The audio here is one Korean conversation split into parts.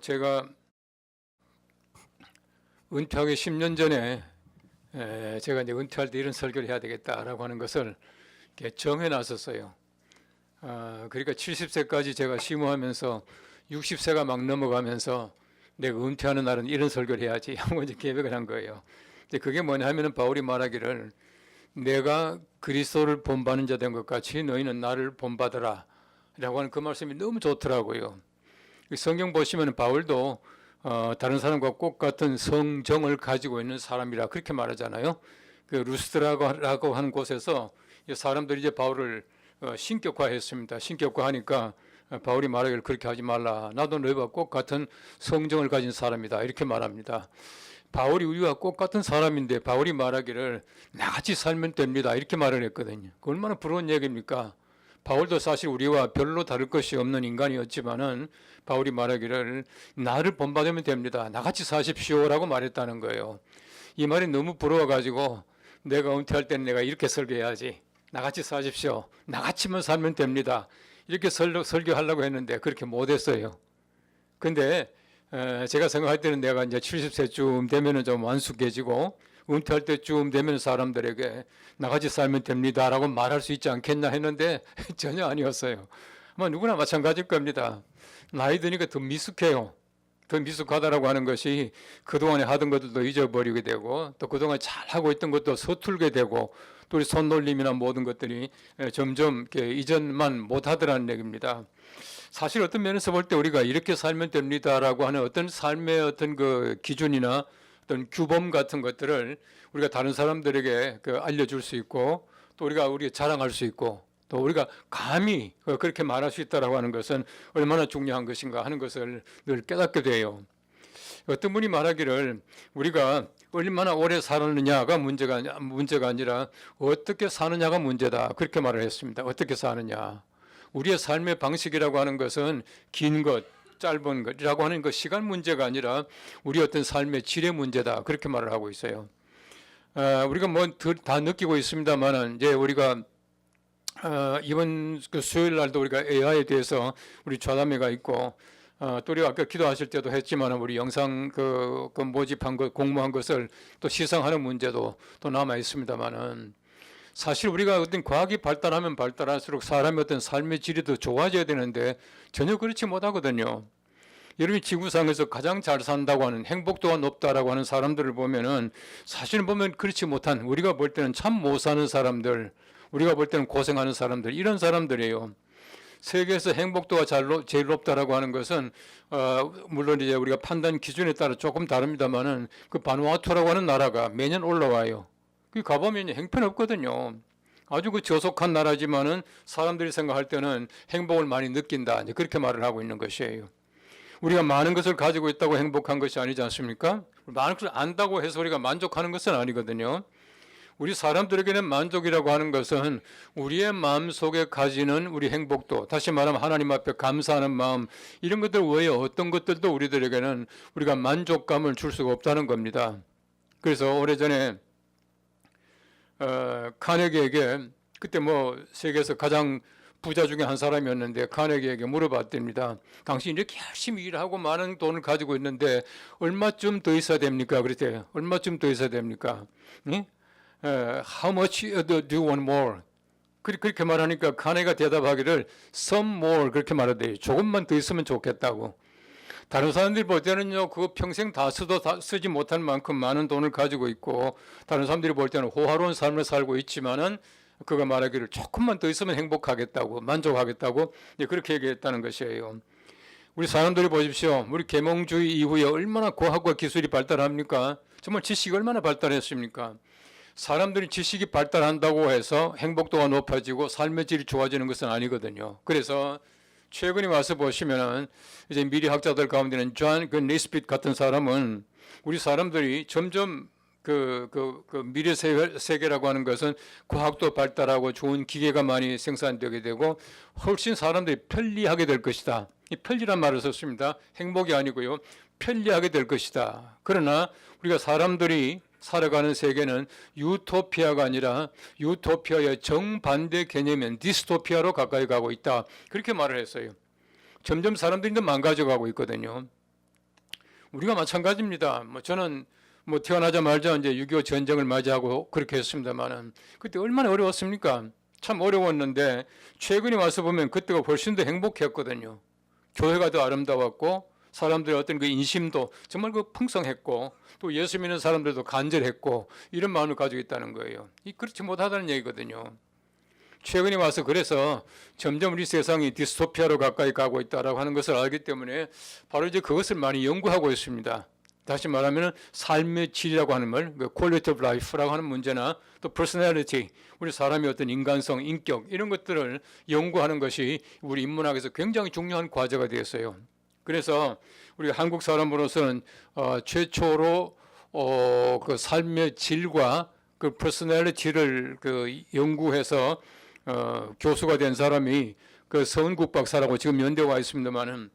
제가 은퇴하기 10년 전에 제가 이제 은퇴할 때 이런 설교를 해야 되겠다라고 하는 것을 이렇게 정해 놨었어요. 그러니까 70세까지 제가 심호하면서 60세가 막 넘어가면서 내가 은퇴하는 날은 이런 설교를 해야지 하고 이제 계획을 한 거예요. 근데 그게 뭐냐 하면은 바울이 말하기를 내가 그리스도를 본받는 자 된 것 같이 너희는 나를 본받으라 라고 하는 그 말씀이 너무 좋더라고요. 성경 보시면 바울도 다른 사람과 꼭 같은 성정을 가지고 있는 사람이라 그렇게 말하잖아요. 그 루스드라고 하는 곳에서 사람들이 이제 바울을 신격화했습니다. 신격화하니까 바울이 말하기를 그렇게 하지 말라. 나도 너희와 꼭 같은 성정을 가진 사람이다. 이렇게 말합니다. 바울이 우리와 꼭 같은 사람인데 바울이 말하기를 나같이 살면 됩니다. 이렇게 말을 했거든요. 그 얼마나 부러운 얘기입니까? 바울도 사실 우리와 별로 다를 것이 없는 인간이었지만은 바울이 말하기를 나를 본받으면 됩니다. 나같이 사십시오라고 말했다는 거예요. 이 말이 너무 부러워가지고 내가 은퇴할 때는 내가 이렇게 설교해야지. 나같이 사십시오. 나같이만 살면 됩니다. 이렇게 설교하려고 했는데 그렇게 못했어요. 근데 제가 생각할 때는 내가 이제 70세쯤 되면은 좀 완숙해지고 은퇴할 때쯤 되면 사람들에게 나같이 살면 됩니다라고 말할 수 있지 않겠나 했는데 전혀 아니었어요. 아마 누구나 마찬가지일 겁니다. 나이 드니까 더 미숙해요. 더 미숙하다라고 하는 것이 그동안에 하던 것들도 잊어버리게 되고 또 그동안 잘하고 있던 것도 서툴게 되고 또 우리 손놀림이나 모든 것들이 점점 이렇게 이전만 못하더라는 얘기입니다. 사실 어떤 면에서 볼 때 우리가 이렇게 살면 됩니다라고 하는 어떤 삶의 어떤 그 기준이나 어떤 규범 같은 것들을 우리가 다른 사람들에게 알려줄 수 있고 또 우리가 자랑할 수 있고 또 우리가 감히 그렇게 말할 수 있다라고 하는 것은 얼마나 중요한 것인가 하는 것을 늘 깨닫게 돼요. 어떤 분이 말하기를 우리가 얼마나 오래 살았느냐가 문제가 아니라 어떻게 사느냐가 문제다. 그렇게 말을 했습니다. 어떻게 사느냐. 우리의 삶의 방식이라고 하는 것은 긴 것, 짧은 것이라고 하는 것 시간 문제가 아니라 우리 어떤 삶의 질의 문제다. 그렇게 말을 하고 있어요. 우리가 뭐 다 느끼고 있습니다만은 이제 우리가 이번 그 수요일 날도 우리가 AI에 대해서 우리 좌담회가 있고 또 우리가 아까 기도하실 때도 했지만 우리 영상 그 모집한 것 공모한 것을 또 시상하는 문제도 또 남아 있습니다만은 사실 우리가 어떤 과학이 발달하면 발달할수록 사람의 어떤 삶의 질이 더 좋아져야 되는데 전혀 그렇지 못하거든요. 여러분이 지구상에서 가장 잘 산다고 하는 행복도가 높다라고 하는 사람들을 보면은 사실은 보면 그렇지 못한 우리가 볼 때는 참 못 사는 사람들, 우리가 볼 때는 고생하는 사람들 이런 사람들이에요. 세계에서 행복도가 제일 높다라고 하는 것은 물론 이제 우리가 판단 기준에 따라 조금 다릅니다만은 그 바누아투라고 하는 나라가 매년 올라와요. 그 가보면 형편없거든요. 아주 그 저속한 나라지만은 사람들이 생각할 때는 행복을 많이 느낀다. 이제 그렇게 말을 하고 있는 것이에요. 우리가 많은 것을 가지고 있다고 행복한 것이 아니지 않습니까? 많은 것을 안다고 해서 우리가 만족하는 것은 아니거든요. 우리 사람들에게는 만족이라고 하는 것은 우리의 마음 속에 가지는 우리 행복도, 다시 말하면 하나님 앞에 감사하는 마음, 이런 것들 외에 어떤 것들도 우리들에게는 우리가 만족감을 줄 수가 없다는 겁니다. 그래서 오래전에 카네기에게 그때 뭐 세계에서 가장 부자 중에 한 사람이었는데 카네기에게 물어봤답니다. 당신이 이렇게 열심히 일하고 많은 돈을 가지고 있는데 얼마쯤 더 있어야 됩니까? 그랬대요. 얼마쯤 더 있어야 됩니까? 응? How much do you want more? 그렇게 말하니까 카네기가 대답하기를 some more 그렇게 말하대요. 조금만 더 있으면 좋겠다고. 다른 사람들이 볼 때는요, 그거 평생 다 쓰지 못할 만큼 많은 돈을 가지고 있고, 다른 사람들이 볼 때는 호화로운 삶을 살고 있지만은, 그가 말하기를 조금만 더 있으면 행복하겠다고, 만족하겠다고, 그렇게 얘기했다는 것이에요. 우리 사람들이 보십시오. 우리 계몽주의 이후에 얼마나 과학과 기술이 발달합니까? 정말 지식이 얼마나 발달했습니까? 사람들이 지식이 발달한다고 해서 행복도가 높아지고 삶의 질이 좋아지는 것은 아니거든요. 그래서 최근에 와서 보시면은 이제 미래 학자들 가운데는 존 네스빗 같은 사람은 우리 사람들이 점점 미래 세계라고 하는 것은 과학도 발달하고 좋은 기계가 많이 생산되게 되고 훨씬 사람들이 편리하게 될 것이다. 이 편리란 말을 썼습니다. 행복이 아니고요. 편리하게 될 것이다. 그러나 우리가 사람들이 살아가는 세계는 유토피아가 아니라 유토피아의 정반대 개념인 디스토피아로 가까이 가고 있다. 그렇게 말을 했어요. 점점 사람들이 더 망가져가고 있거든요. 우리가 마찬가지입니다. 뭐 저는 뭐 태어나자마자 이제 6.25 전쟁을 맞이하고 그렇게 했습니다만은 그때 얼마나 어려웠습니까? 참 어려웠는데 최근에 와서 보면 그때가 훨씬 더 행복했거든요. 교회가 더 아름다웠고 사람들의 어떤 그 인심도 정말 그 풍성했고 또 예수 믿는 사람들도 간절했고 이런 마음을 가지고 있다는 거예요. 이 그렇지 못하다는 얘기거든요. 최근에 와서 그래서 점점 우리 세상이 디스토피아로 가까이 가고 있다라고 하는 것을 알기 때문에 바로 이제 그것을 많이 연구하고 있습니다. 다시 말하면 삶의 질이라고 하는 말, 그 quality of life라고 하는 문제나 또 personality, 우리 사람의 어떤 인간성, 인격 이런 것들을 연구하는 것이 우리 인문학에서 굉장히 중요한 과제가 되었어요. 그래서 우리 한국 사람으로서는 최초로 그 삶의 질과 그 퍼스널리티를 그 연구해서 교수가 된 사람이 그 서은국 박사라고 지금 연대에 와 있습니다만은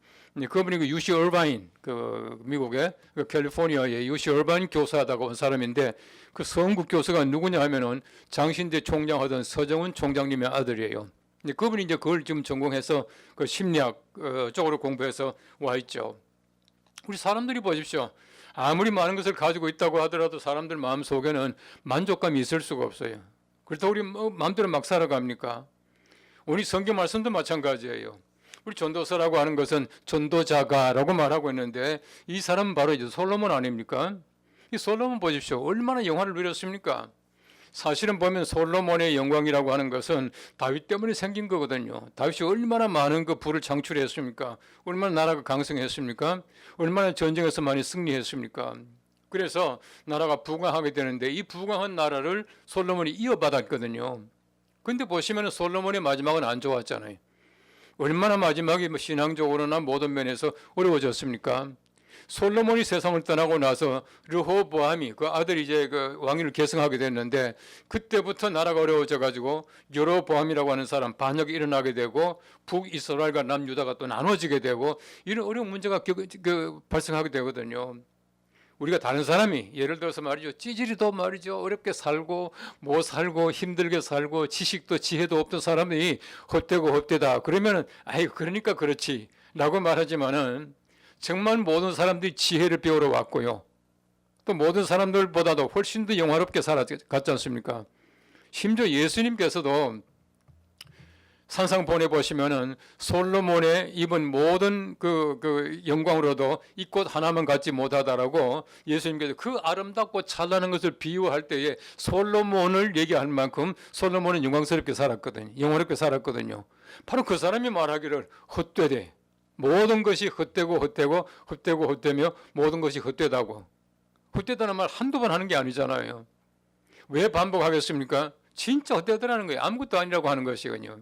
그분이 그 UC 얼바인 그 미국의 그 캘리포니아의 UC 얼바인 교사다고 한 사람인데 그 서은국 교수가 누구냐 하면은 장신대 총장하던 서정훈 총장님의 아들이에요. 그분이 이제 그걸 지금 전공해서 그 심리학 쪽으로 공부해서 와 있죠. 우리 사람들이 보십시오. 아무리 많은 것을 가지고 있다고 하더라도 사람들 마음 속에는 만족감이 있을 수가 없어요. 그렇다고 우리 마음대로 막 살아갑니까? 우리 성경 말씀도 마찬가지예요. 우리 전도서라고 하는 것은 전도자가라고 말하고 있는데 이 사람은 바로 이제 솔로몬 아닙니까? 이 솔로몬 보십시오. 얼마나 영화를 누렸습니까? 사실은 보면 솔로몬의 영광이라고 하는 것은 다윗 때문에 생긴 거거든요. 다윗이 얼마나 많은 그 부를 창출했습니까? 얼마나 나라가 강성했습니까? 얼마나 전쟁에서 많이 승리했습니까? 그래서 나라가 부강하게 되는데 이 부강한 나라를 솔로몬이 이어받았거든요. 근데 보시면 솔로몬의 마지막은 안 좋았잖아요. 얼마나 마지막에 뭐 신앙적으로나 모든 면에서 어려워졌습니까? 솔로몬이 세상을 떠나고 나서 르호보암이 그 아들이 이제 그 왕위를 계승하게 됐는데 그때부터 나라가 어려워져 가지고 여로보암이라고 하는 사람 반역이 일어나게 되고 북이스라엘과 남유다가 또 나눠지게 되고 이런 어려운 문제가 발생하게 되거든요. 우리가 다른 사람이 예를 들어서 말이죠. 찌질이도 말이죠. 어렵게 살고 못 살고 힘들게 살고 지식도 지혜도 없던 사람이 헛되고 헛되다. 그러면은 아이 그러니까 그렇지 라고 말하지만은 정말 모든 사람들이 지혜를 배우러 왔고요. 또 모든 사람들보다도 훨씬 더 영화롭게 살아갔지 않습니까? 심지어 예수님께서도 산상 보내보시면은 솔로몬의 입은 모든 그 영광으로도 이 꽃 하나만 갖지 못하다라고 예수님께서 그 아름답고 찬란한 것을 비유할 때에 솔로몬을 얘기할 만큼 솔로몬은 영광스럽게 살았거든요. 영화롭게 살았거든요. 바로 그 사람이 말하기를 헛되되 모든 것이 헛되고 헛되고 헛되고 헛되며 모든 것이 헛되다고. 헛되다는 말 한두 번 하는 게 아니잖아요. 왜 반복하겠습니까? 진짜 헛되다라는 거예요. 아무것도 아니라고 하는 것이거든요.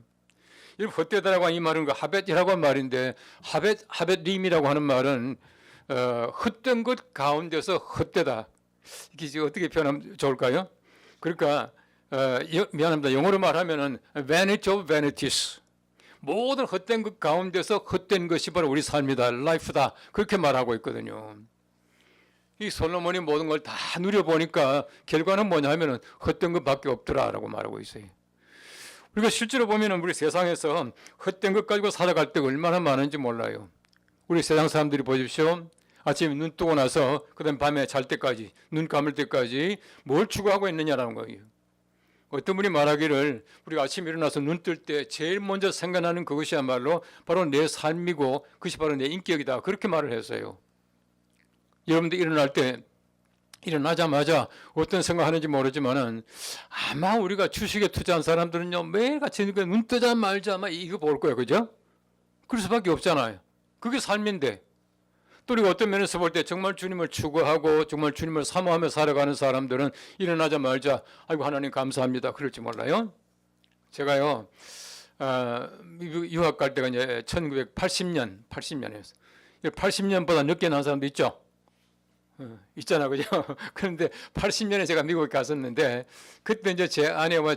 이 헛되다라고 하는 이 말은 그 하벳이라고 하는 말인데 하벳림이라고 하는 말은 헛된 것 가운데서 헛되다. 이게 어떻게 표현하면 좋을까요? 그러니까 미안합니다. 영어로 말하면은 vanity of vanities. 모든 헛된 것 가운데서 헛된 것이 바로 우리 삶이다, 라이프다. 그렇게 말하고 있거든요. 이 솔로몬이 모든 걸 다 누려보니까 결과는 뭐냐 하면은 헛된 것밖에 없더라라고 말하고 있어요. 우리가 실제로 보면은 우리 세상에서 헛된 것 가지고 살아갈 때가 얼마나 많은지 몰라요. 우리 세상 사람들이 보십시오. 아침에 눈 뜨고 나서 그다음 밤에 잘 때까지 눈 감을 때까지 뭘 추구하고 있느냐라는 거예요. 어떤 분이 말하기를 우리가 아침에 일어나서 눈 뜰 때 제일 먼저 생각나는 그것이야말로 바로 내 삶이고 그것이 바로 내 인격이다. 그렇게 말을 했어요. 여러분들 일어날 때 일어나자마자 어떤 생각하는지 모르지만은 아마 우리가 주식에 투자한 사람들은요 매일같이 눈 뜨자 말자 막 이거 볼 거예요. 그죠? 그럴 수밖에 없잖아요. 그게 삶인데 또 우리가 어떤 면에서 볼 때 정말 주님을 추구하고 정말 주님을 사모하며 살아가는 사람들은 일어나자마자 아이고 하나님 감사합니다. 그럴지 몰라요. 제가요 유학 갈 때가 이제 1980년이었어요. 80년보다 늦게 난 사람도 있죠. 있잖아, 그죠? 그런데 80년에 제가 미국에 갔었는데 그때 이제 제 아내와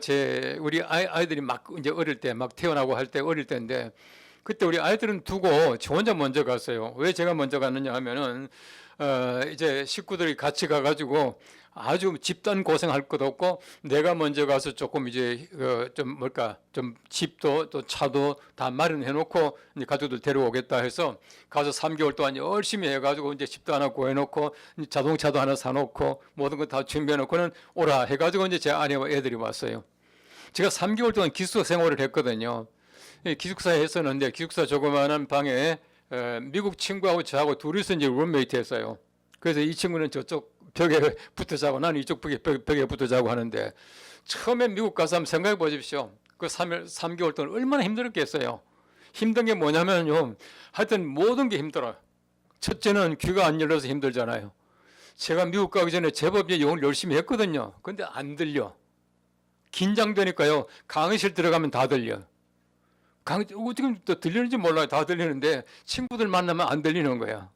우리 아이들이 막 이제 어릴 때 막 태어나고 할 때 어릴 때인데. 그때 우리 아이들은 두고 저 혼자 먼저 갔어요. 왜 제가 먼저 갔느냐 하면은 이제 식구들이 같이 가가지고 아주 집단 고생할 것도 없고 내가 먼저 가서 조금 이제 좀 집도 또 차도 다 마련해 놓고 이제 가족들 데려오겠다 해서 가서 3개월 동안 열심히 해가지고 이제 집도 하나 구해놓고 자동차도 하나 사놓고 모든 거 다 준비해 놓고는 오라 해가지고 이제 제 아내와 애들이 왔어요. 제가 3개월 동안 기숙사 생활을 했거든요. 기숙사에 했었는데 기숙사 조그마한 방에 미국 친구하고 저하고 둘이서 이제 룸메이트 했어요. 그래서 이 친구는 저쪽 벽에 붙어 자고 나는 이쪽 벽에 붙어 자고 하는데 처음에 미국 가서 한번 생각해 보십시오. 그 3개월 동안 얼마나 힘들었겠어요. 힘든 게 뭐냐면요. 하여튼 모든 게 힘들어요. 첫째는 귀가 안 열려서 힘들잖아요. 제가 미국 가기 전에 제법 영어를 열심히 했거든요. 근데 안 들려. 긴장되니까요. 강의실 들어가면 다 들려. 어떻게 또 들리는지 몰라요. 다 들리는데 친구들 만나면 안 들리는 거야.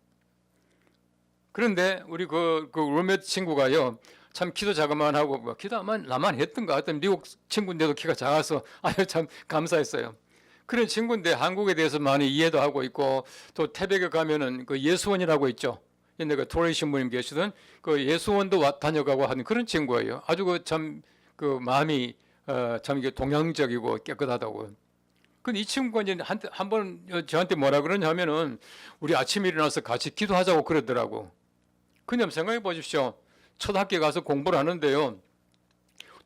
그런데 우리 그 룸메이트 친구가요. 참 키도 자그만하고 뭐 키도 아마 나만 했던가 하여튼 미국 친구인데도 키가 작아서 아유 참 감사했어요. 그런 친구인데 한국에 대해서 많이 이해도 하고 있고 또 태백에 가면은 그 예수원이라고 있죠. 옛날 그 토레이 신부님 계시던 그 예수원도 다녀가고 하는 그런 친구예요. 아주 그 마음이 참 이게 동양적이고 깨끗하다고. 근데 이 친구가 이제 한번 저한테 뭐라 그러냐면은 우리 아침에 일어나서 같이 기도하자고 그러더라고. 그냥 생각해 보십시오. 초등학교 가서 공부를 하는데요.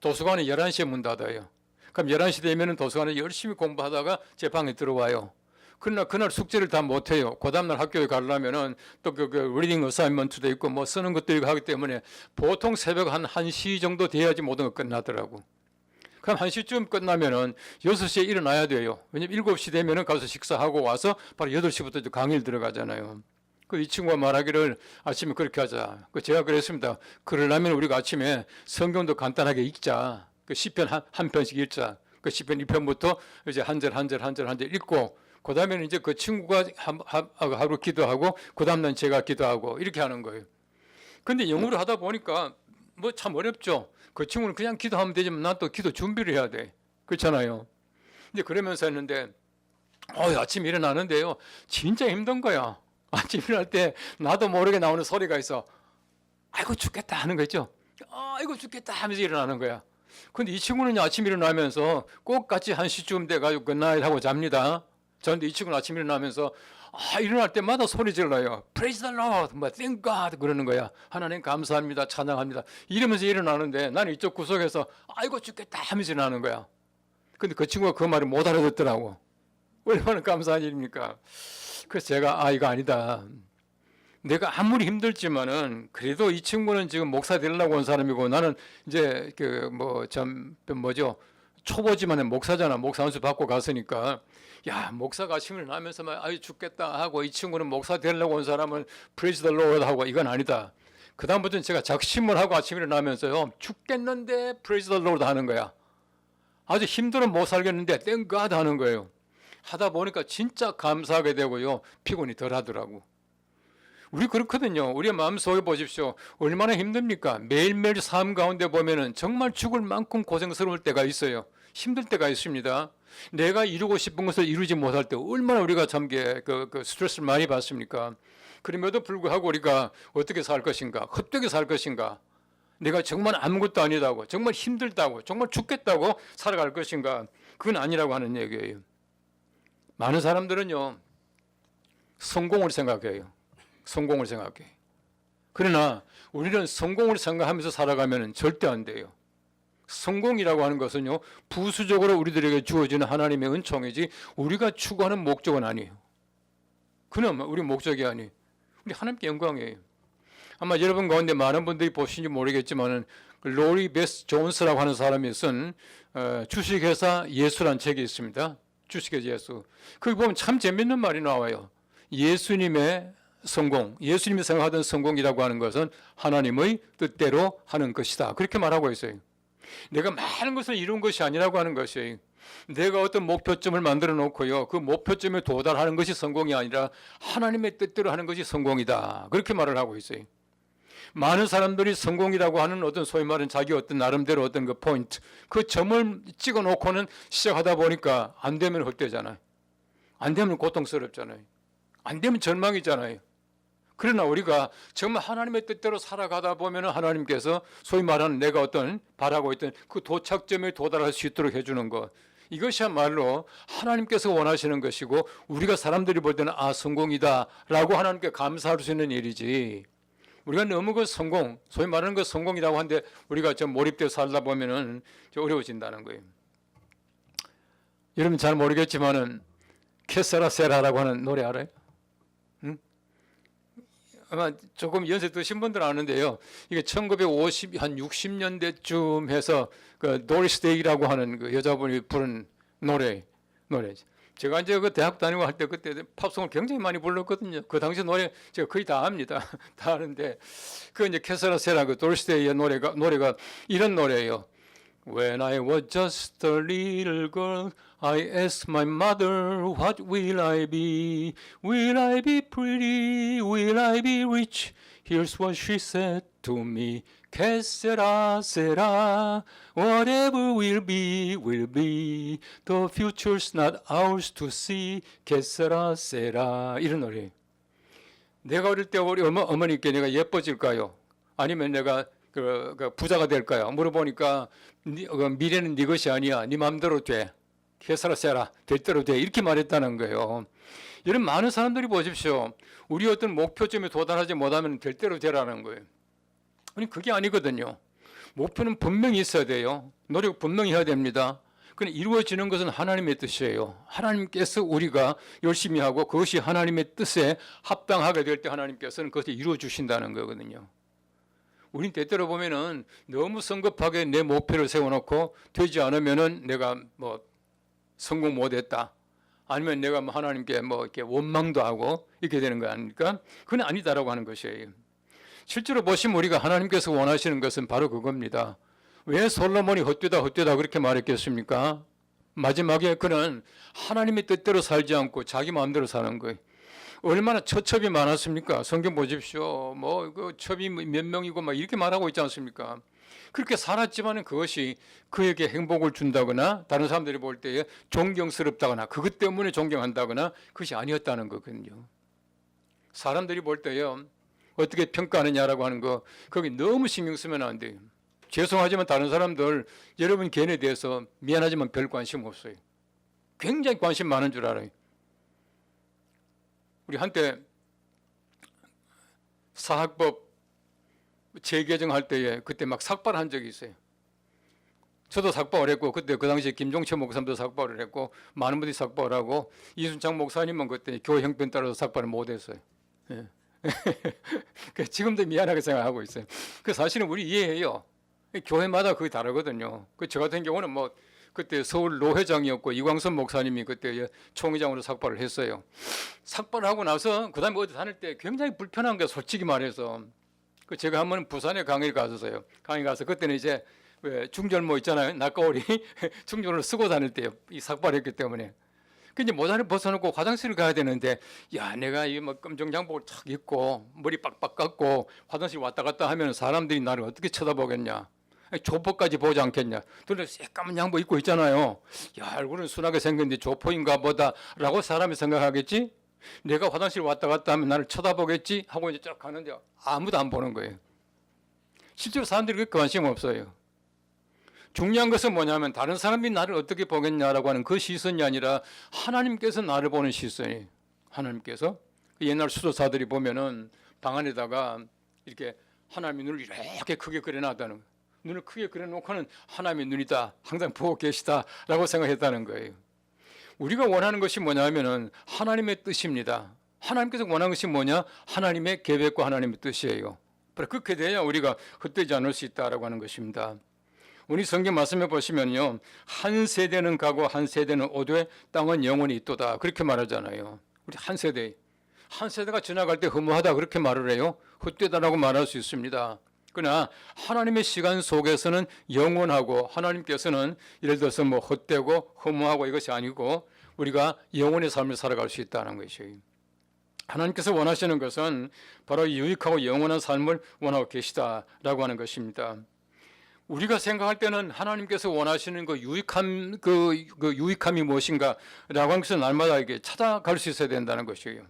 도서관이 11시에 문 닫아요. 그럼 11시 되면은 도서관에 열심히 공부하다가 제 방에 들어와요. 그러나 그날 숙제를 다 못해요. 그 다음날 학교에 가려면은 또 그 리딩 어사이먼트도 있고 뭐 쓰는 것도 있고 하기 때문에 보통 새벽 한 1시 정도 돼야지 모든 거 끝나더라고. 그럼 1시쯤 끝나면은 6시에 일어나야 돼요. 왜냐면 7시 되면은 가서 식사하고 와서 바로 8시부터 강의를 들어가잖아요. 이 친구가 말하기를 아침에 그렇게 하자. 제가 그랬습니다. 그러려면 우리가 아침에 성경도 간단하게 읽자. 시편 한 편씩 읽자. 시편 1편부터 이제 한 절 읽고, 그 다음에는 이제 그 친구가 하루 기도하고, 그 다음날 제가 기도하고, 이렇게 하는 거예요. 근데 영어를 하다 보니까 뭐 참 어렵죠. 그 친구는 그냥 기도하면 되지만 난 또 기도 준비를 해야 돼. 그렇잖아요. 이제 그러면서 했는데, 아침에 일어나는데요. 진짜 힘든 거야. 아침 일어날 때 나도 모르게 나오는 소리가 있어. 아이고 죽겠다 하는 거 있죠. 아이고 죽겠다 하면서 일어나는 거야. 근데 이 친구는 아침 일어나면서 꼭 같이 1시쯤 돼가지고 굿나잇 하고 잡니다. 그런데 이 친구는 아침 일어나면서 일어날 때마다 소리 질러요. Praise the Lord, Thank God 그러는 거야. 하나님 감사합니다, 찬양합니다. 이러면서 일어나는데 나는 이쪽 구석에서 아이고 죽겠다 하면서 일어나는 거야. 근데 그 친구가 그 말을 못 알아듣더라고. 얼마나 감사한 일입니까? 그래서 제가 이거 아니다. 내가 아무리 힘들지만은 그래도 이 친구는 지금 목사 되려고 온 사람이고 나는 이제 초보지만은 목사잖아. 목사 안수 받고 갔으니까 야 목사가 아침을 나면서 막 아유 죽겠다 하고 이 친구는 목사 되려고 온 사람은 Praise the Lord 하고 이건 아니다. 그 다음부터는 제가 작심을 하고 아침에 일어나면서요 죽겠는데 Praise the Lord 하는 거야. 아주 힘들어 못 살겠는데 Thank God 하는 거예요. 하다 보니까 진짜 감사하게 되고요. 피곤이 덜 하더라고. 우리 그렇거든요. 우리의 마음속에 보십시오. 얼마나 힘듭니까? 매일매일 삶 가운데 보면은 정말 죽을 만큼 고생스러울 때가 있어요. 힘들 때가 있습니다. 내가 이루고 싶은 것을 이루지 못할 때 얼마나 우리가 참 스트레스를 많이 받습니까? 그럼에도 불구하고 우리가 어떻게 살 것인가? 헛되게 살 것인가? 내가 정말 아무것도 아니다고, 정말 힘들다고, 정말 죽겠다고 살아갈 것인가? 그건 아니라고 하는 얘기예요. 많은 사람들은요, 성공을 생각해요. 성공을 생각해. 그러나 우리는 성공을 생각하면서 살아가면 절대 안 돼요. 성공이라고 하는 것은요, 부수적으로 우리들에게 주어지는 하나님의 은총이지 우리가 추구하는 목적은 아니에요. 그는 우리 목적이 아니에요. 우리 하나님께 영광이에요. 아마 여러분 가운데 많은 분들이 보시는지 모르겠지만 로리 베스 존스라고 하는 사람이 쓴 주식회사 예수라는 책이 있습니다. 주식회사 예수. 거기 보면 참 재밌는 말이 나와요. 예수님의 성공, 예수님이 생각하던 성공이라고 하는 것은 하나님의 뜻대로 하는 것이다. 그렇게 말하고 있어요. 내가 많은 것을 이룬 것이 아니라고 하는 것이에요. 내가 어떤 목표점을 만들어 놓고요. 그 목표점에 도달하는 것이 성공이 아니라 하나님의 뜻대로 하는 것이 성공이다. 그렇게 말을 하고 있어요. 많은 사람들이 성공이라고 하는 어떤 소위 말하는 자기 어떤 나름대로 어떤 그 포인트, 그 점을 찍어 놓고는 시작하다 보니까 안 되면 헛되잖아요. 안 되면 고통스럽잖아요. 안 되면 절망이잖아요. 그러나 우리가 정말 하나님의 뜻대로 살아가다 보면 하나님께서 소위 말하는 내가 어떤 바라고 있던 그 도착점에 도달할 수 있도록 해주는 것, 이것이야말로 하나님께서 원하시는 것이고 우리가 사람들이 볼 때는 성공이다 라고 하나님께 감사할 수 있는 일이지, 우리가 너무 그 성공, 소위 말하는 그 성공이라고 하는데 우리가 좀 몰입되어 살다 보면은 좀 어려워진다는 거예요. 여러분 잘 모르겠지만은 케세라세라라고 하는 노래 알아요? 아마 조금 연세 드신 분들은 아는데요. 이게 1950, 한 60년대쯤 해서 그 도리스 데이라고 하는 그 여자분이 부른 노래. 제가 이제 그 대학 다니고 할 때 그때 팝송을 굉장히 많이 불렀거든요. 그 당시 노래 제가 거의 다 압니다. 다 아는데 그 이제 케세라세라 그 도리스 데이의 노래가 이런 노래예요. When I was just a little girl, I asked my mother, what will I be? Will I be pretty? Will I be rich? Here's what she said to me. Que sera, sera. Whatever will be, will be. The future's not ours to see. Que sera, sera. 이런 노래. 내가 어릴 때 우리 어머니께 내가 예뻐질까요? 아니면 내가 그 부자가 될까요? 물어보니까 미래는 네 것이 아니야. 네 마음대로 돼. 케사라세라. 될 대로 돼. 이렇게 말했다는 거예요. 이런 많은 사람들이 보십시오. 우리 어떤 목표점에 도달하지 못하면 될 대로 되라는 거예요. 아니 그게 아니거든요. 목표는 분명히 있어야 돼요. 노력 분명히 해야 됩니다. 그런데 이루어지는 것은 하나님의 뜻이에요. 하나님께서 우리가 열심히 하고 그것이 하나님의 뜻에 합당하게 될 때 하나님께서는 그것을 이루어 주신다는 거거든요. 우린 때때로 보면은 너무 성급하게 내 목표를 세워놓고 되지 않으면은 내가 뭐 성공 못했다. 아니면 내가 뭐 하나님께 뭐 이렇게 원망도 하고 이렇게 되는 거 아닙니까? 그건 아니다라고 하는 것이에요. 실제로 보시면 우리가 하나님께서 원하시는 것은 바로 그겁니다. 왜 솔로몬이 헛되다 그렇게 말했겠습니까? 마지막에 그는 하나님의 뜻대로 살지 않고 자기 마음대로 사는 거예요. 얼마나 처첩이 많았습니까? 성경 보십시오. 뭐 그 첩이 몇 명이고 막 이렇게 말하고 있지 않습니까? 그렇게 살았지만은 그것이 그에게 행복을 준다거나 다른 사람들이 볼 때에 존경스럽다거나 그것 때문에 존경한다거나 그것이 아니었다는 거거든요. 사람들이 볼 때요 어떻게 평가하느냐라고 하는 거 거기 너무 신경 쓰면 안 돼요. 죄송하지만 다른 사람들 여러분 걔네에 대해서 미안하지만 별 관심 없어요. 굉장히 관심 많은 줄 알아요. 우리 한때 사학법 재개정할 때에 그때 막 삭발한 적이 있어요. 저도 삭발을 했고 그때 그 당시에 김종철 목사님도 삭발을 했고 많은 분들이 삭발을 하고 이순창 목사님은 그때 교회 형편 따라서 삭발을 못했어요. 예. 지금도 미안하게 생각하고 있어요. 그 사실은 우리 이해해요. 교회마다 그게 다르거든요. 저 같은 경우는 뭐 그때 서울 노회장이었고 이광선 목사님이 그때 총회장으로 삭발을 했어요. 삭발하고 나서 그 다음에 어디 다닐 때 굉장히 불편한 게 솔직히 말해서 제가 한번 부산에 강의를 갔었어요. 강의 가서 그때는 이제 왜 중절모 있잖아요. 낙가오리 중절모를 쓰고 다닐 때요. 이 삭발했기 때문에. 근데 모자를 벗어놓고 화장실을 가야 되는데 야 내가 이 뭐 검정장복을 탁 입고 머리 빡빡 깎고 화장실 왔다 갔다 하면 사람들이 나를 어떻게 쳐다보겠냐. 조포까지 보지 않겠냐. 근데 새까만 양복 입고 있잖아요. 야 얼굴은 순하게 생겼는데 조포인가 보다 라고 사람이 생각하겠지. 내가 화장실 왔다 갔다 하면 나를 쳐다보겠지 하고 이제 쭉 가는데 아무도 안 보는 거예요. 실제로 사람들이 그렇게 관심 없어요. 중요한 것은 뭐냐면 다른 사람이 나를 어떻게 보겠냐라고 하는 그 시선이 아니라 하나님께서 나를 보는 시선이에요. 하나님께서 옛날 수도사들이 보면은 방 안에다가 이렇게 하나님의 눈을 이렇게 크게 그려놨다는 거예요. 눈을 크게 그려놓고는 하나님의 눈이다 항상 보고 계시다라고 생각했다는 거예요. 우리가 원하는 것이 뭐냐면은 하나님의 뜻입니다. 하나님께서 원하는 것이 뭐냐? 하나님의 계획과 하나님의 뜻이에요. 그렇게 돼야 우리가 헛되지 않을 수 있다라고 하는 것입니다. 우리 성경 말씀해 보시면요, 한 세대는 가고 한 세대는 오되 땅은 영원히 있도다 그렇게 말하잖아요. 우리 한 세대가 지나갈 때 허무하다 그렇게 말을 해요. 헛되다라고 말할 수 있습니다. 그러나 하나님의 시간 속에서는 영원하고 하나님께서는 예를 들어서 뭐 헛되고 허무하고 이것이 아니고 우리가 영원의 삶을 살아갈 수 있다는 것이에요. 하나님께서 원하시는 것은 바로 유익하고 영원한 삶을 원하고 계시다라고 하는 것입니다. 우리가 생각할 때는 하나님께서 원하시는 그 유익함이 무엇인가라고 하는 것은 날마다 이게 찾아갈 수 있어야 된다는 것이에요.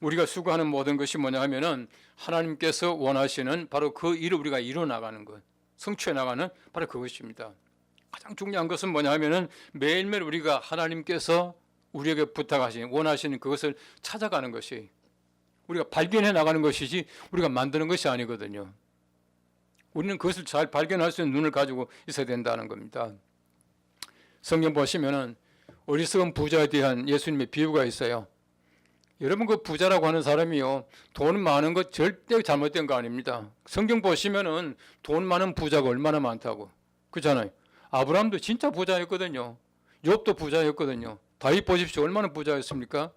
우리가 수고하는 모든 것이 뭐냐 하면은 하나님께서 원하시는 바로 그 일을 우리가 이뤄 나가는 것, 성취해 나가는 바로 그것입니다. 가장 중요한 것은 뭐냐 하면은 매일매일 우리가 하나님께서 우리에게 부탁하시는, 원하시는 그것을 찾아가는 것이, 우리가 발견해 나가는 것이지 우리가 만드는 것이 아니거든요. 우리는 그것을 잘 발견할 수 있는 눈을 가지고 있어야 된다는 겁니다. 성경 보시면은 어리석은 부자에 대한 예수님의 비유가 있어요. 여러분, 그 부자라고 하는 사람이요, 돈 많은 것 절대 잘못된 거 아닙니다. 성경 보시면은 돈 많은 부자가 얼마나 많다고. 그렇잖아요. 아브라함도 진짜 부자였거든요. 욥도 부자였거든요. 다윗 보십시오. 얼마나 부자였습니까?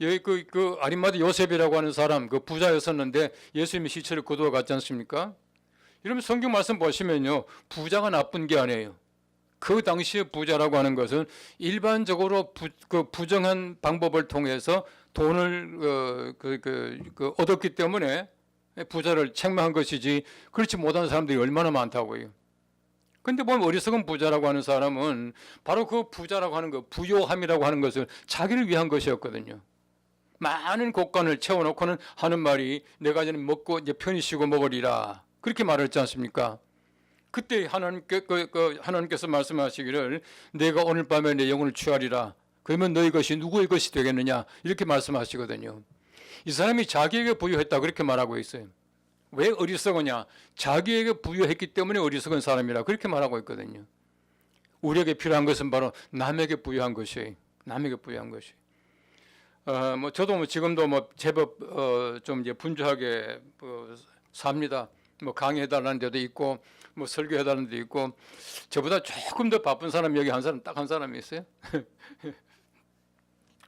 여기 그 아리마대 요셉이라고 하는 사람, 그 부자였었는데 예수님이 시체를 거두어 갔지 않습니까? 이러면 성경 말씀 보시면요, 부자가 나쁜 게 아니에요. 그 당시에 부자라고 하는 것은 일반적으로 부정한 방법을 통해서 돈을 얻었기 때문에 부자를 책망한 것이지, 그렇지 못한 사람들이 얼마나 많다고요. 근데 보면 어리석은 부자라고 하는 사람은 바로 그 부자라고 하는 것, 부요함이라고 하는 것을 자기를 위한 것이었거든요. 많은 곳간을 채워놓고는 하는 말이, 내가 이제 먹고 이제 편히 쉬고 먹으리라, 그렇게 말했지 않습니까? 그때 하나님께서 말씀하시기를, 내가 오늘 밤에 내 영혼을 취하리라. 그러면 너희 것이 누구의 것이 되겠느냐, 이렇게 말씀하시거든요. 이 사람이 자기에게 부유했다, 그렇게 말하고 있어요. 왜 어리석으냐? 자기에게 부유했기 때문에 어리석은 사람이라, 그렇게 말하고 있거든요. 우리에게 필요한 것은 바로 남에게 부유한 것이에요. 남에게 부유한 것이. 저도 지금도 제법 좀 이제 분주하게 삽니다. 강의해달라는 데도 있고, 설교해달라는 데도 있고. 저보다 조금 더 바쁜 사람이 여기 딱 한 사람이 있어요.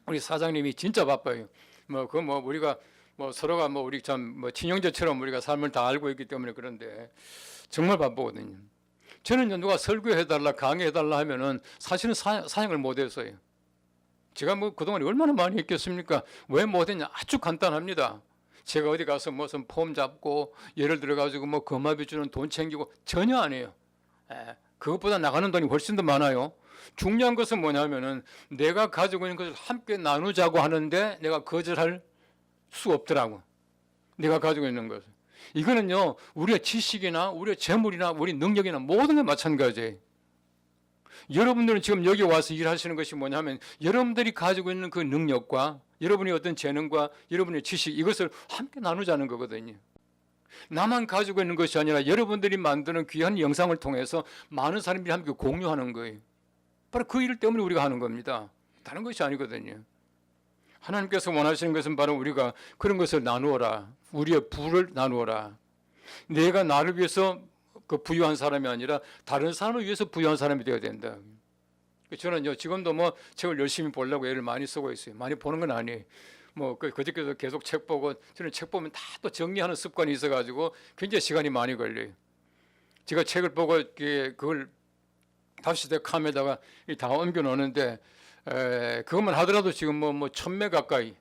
우리 사장님이 진짜 바빠요. 우리가 서로가 우리 참 친형제처럼 우리가 삶을 다 알고 있기 때문에 그런데 정말 바쁘거든요. 저는 누가 설교해달라, 강의해달라 하면은 사실은 사양을 못해서요. 제가 그동안에 얼마나 많이 했겠습니까? 왜 못했냐? 아주 간단합니다. 제가 어디 가서 무슨 폼 잡고 예를 들어가지고 거마비 주는 돈 챙기고 전혀 안 해요. 그것보다 나가는 돈이 훨씬 더 많아요. 중요한 것은 뭐냐면은 내가 가지고 있는 것을 함께 나누자고 하는데 내가 거절할 수 없더라고. 내가 가지고 있는 것을. 이거는요, 우리의 지식이나 우리의 재물이나 우리 능력이나 모든 게 마찬가지예요. 여러분들은 지금 여기 와서 일하시는 것이 뭐냐면 여러분들이 가지고 있는 그 능력과 여러분의 어떤 재능과 여러분의 지식, 이것을 함께 나누자는 거거든요. 나만 가지고 있는 것이 아니라 여러분들이 만드는 귀한 영상을 통해서 많은 사람들이 함께 공유하는 거예요. 바로 그 일 때문에 우리가 하는 겁니다. 다른 것이 아니거든요. 하나님께서 원하시는 것은 바로 우리가 그런 것을 나누어라. 우리의 부를 나누어라. 내가 나를 위해서 부유한 사람이 아니라 다른 사람을 위해서 부유한 사람이 되어야 된다. 저는 지금도 책을 열심히 보려고 애를 많이 쓰고 있어요. 많이 보는 건 아니에요. 그저께도 계속 책 보고, 저는 책 보면 다 또 정리하는 습관이 있어가지고 굉장히 시간이 많이 걸려요. 제가 책을 보고 그걸 다시 내 캄에다가 다 옮겨 놓는데, 그것만 하더라도 지금 1000매 가까이,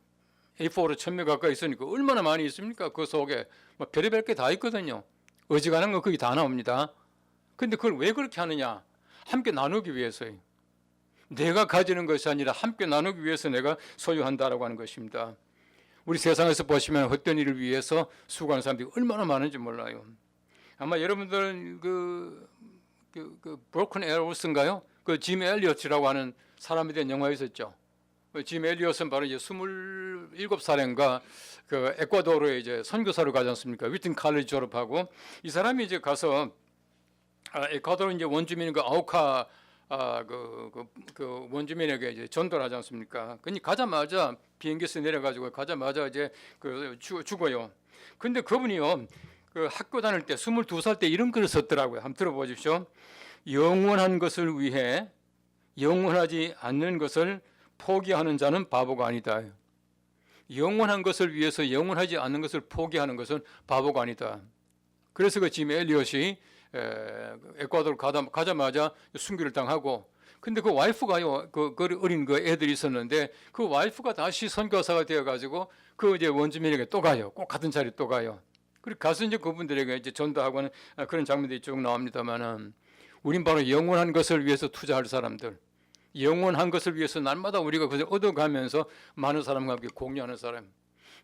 A4로 1000매 가까이 있으니까 얼마나 많이 있습니까? 그 속에 별의별 게 다 있거든요. 어지간한 거 거기 다 나옵니다. 근데 그걸 왜 그렇게 하느냐? 함께 나누기 위해서요. 내가 가지는 것이 아니라 함께 나누기 위해서 내가 소유한다라고 하는 것입니다. 우리 세상에서 보시면 헛된 일을 위해서 수고하는 사람들이 얼마나 많은지 몰라요. 아마 여러분들은 그 브로큰 에어로스인가요? 그 짐 엘리엇이라고 하는 사람에 대한 영화 있었죠. 짐 엘리엇은 바로 이제 27살인가 그 에콰도르에 이제 선교사로 가지 않습니까? 위튼 칼리지 졸업하고, 이 사람이 이제 가서 에콰도르 이제 원주민 아우카 그 원주민에게 이제 전도를 하지 않습니까? 근데 가자마자 비행기에서 내려가지고 가자마자 이제 죽어요. 근데 그분이요, 그 학교 다닐 때 22살 때 이런 글을 썼더라고요. 한번 들어보십시오. 영원한 것을 위해 영원하지 않는 것을 포기하는 자는 바보가 아니다. 영원한 것을 위해서 영원하지 않는 것을 포기하는 것은 바보가 아니다. 그래서 그 짐 엘리엇이 에콰도르 가자마자 순교를 당하고, 근데 그 와이프가요, 그 어린 그 애들이 있었는데 그 와이프가 다시 선교사가 되어가지고 그 이제 원주민에게 또 가요. 꼭 같은 자리에 또 가요. 그리고 가서 이제 그분들에게 이제 전도하고 하는 그런 장면들이 쭉 나옵니다만은, 우린 바로 영원한 것을 위해서 투자할 사람들, 영원한 것을 위해서 날마다 우리가 그것을 얻어가면서 많은 사람과 함께 공유하는 사람.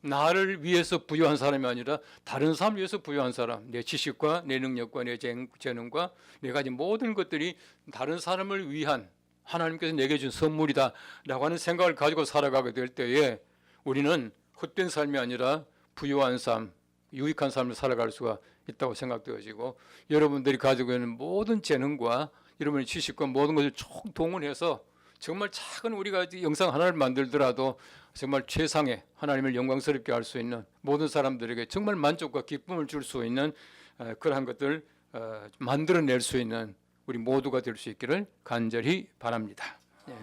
나를 위해서 부여한 사람이 아니라 다른 사람을 위해서 부여한 사람, 내 지식과 내 능력과 내 재능과 내 가진 모든 것들이 다른 사람을 위한 하나님께서 내게 준 선물이다라고 하는 생각을 가지고 살아가게 될 때에 우리는 헛된 삶이 아니라 부유한 삶, 유익한 삶을 살아갈 수가 있다고 생각되어지고, 여러분들이 가지고 있는 모든 재능과 여러분의 지식과 모든 것을 총동원해서 정말 작은 우리가 영상 하나를 만들더라도 정말 최상의 하나님을 영광스럽게 할 수 있는, 모든 사람들에게 정말 만족과 기쁨을 줄 수 있는 그러한 것들 만들어낼 수 있는 우리 모두가 될 수 있기를 간절히 바랍니다. 예.